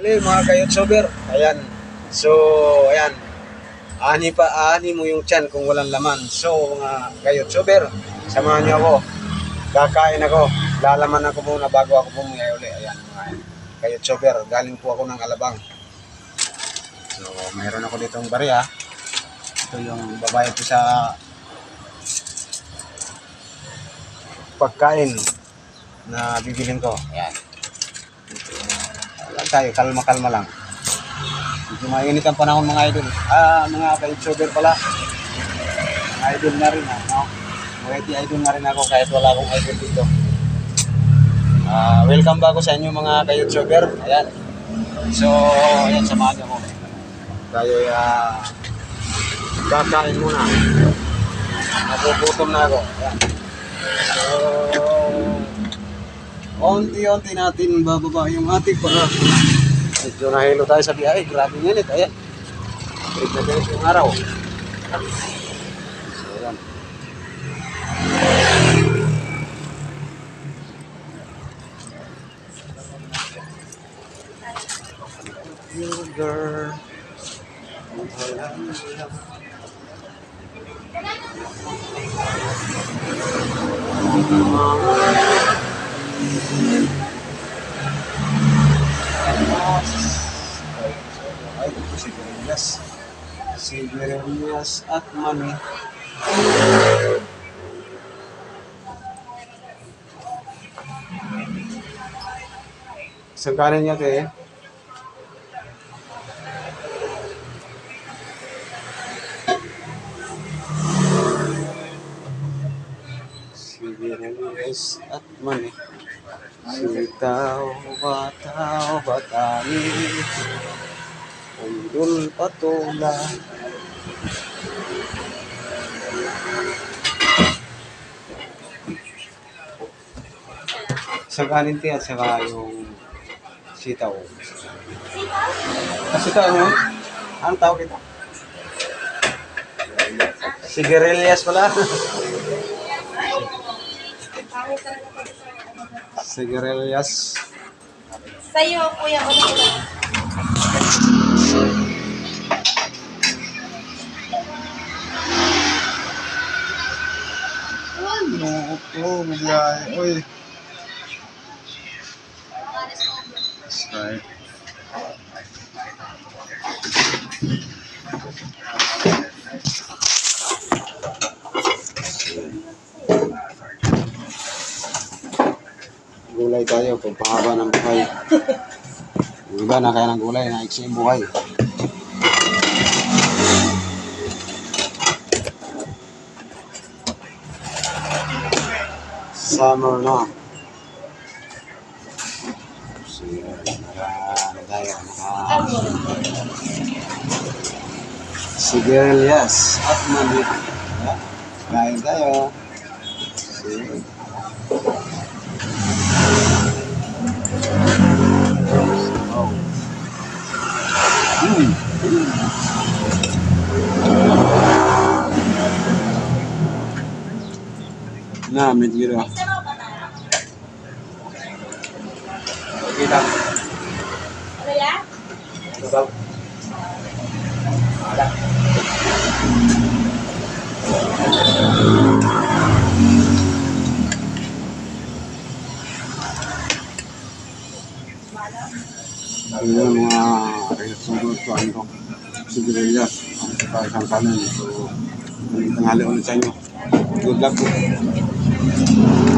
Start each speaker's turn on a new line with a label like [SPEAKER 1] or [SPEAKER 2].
[SPEAKER 1] Ulit mga ka-YouTuber. Ayan. So, ayan. Ani mo yung tiyan kung walang laman. So, mga ka-YouTuber, samahan niyo ako. Kakain ako. Lalaman ako muna bago ako bumili ulit. Ayan mga ka-YouTuber. Galing po ako ng Alabang. So, mayroon ako ditong barya. Ito yung babayad ko sa pagkain na bibilin ko. Ayan. Ayan tayo, kalma-kalma lang. Medyo mainit ang panahon mga idol. Mga ka-YouTuber pala. Mga idol na rin. No? Pwede idol na rin ako kahit wala akong idol dito. Welcome bago sa inyo mga ka-YouTuber. Ayan. So, ayan, samahan niyo ako. Tayo kakain muna. Nagugutom na ako. Ayan. So, unti-unti natin bababa yung ating para. Medyo nahilo tayo sa biyahe. Grabe nginit. Ayan. Break na ganit yung araw. So, ayan. Sugar. Sigarilyas at mani. Isang kanin niya eh. Sigarilyas at mani. Sitaw, bataw, batani. Undul patola. Isang kanin at saka yung sitaw. Sitaw mo? Anong tawag ito? Sigarilyas pala. Sigarilyas.
[SPEAKER 2] Sa'yo, kuya, ano ko?
[SPEAKER 1] Ano ito? Magyay. Uy. Right. Gulay tayo, pagpahaba ng buhay. Yung iba na kaya ng gulay, naiksi yung buhay. Summer na. Sigarilyas at mani. Kain tayo. Nah, medyo na. Kita.
[SPEAKER 2] Ano yan?
[SPEAKER 1] Sabaw. Ada. Ayun mga resugot ko ano. Sigarilyas. Sa isang kanin. So, tanghali ulit sa inyo. Good luck po.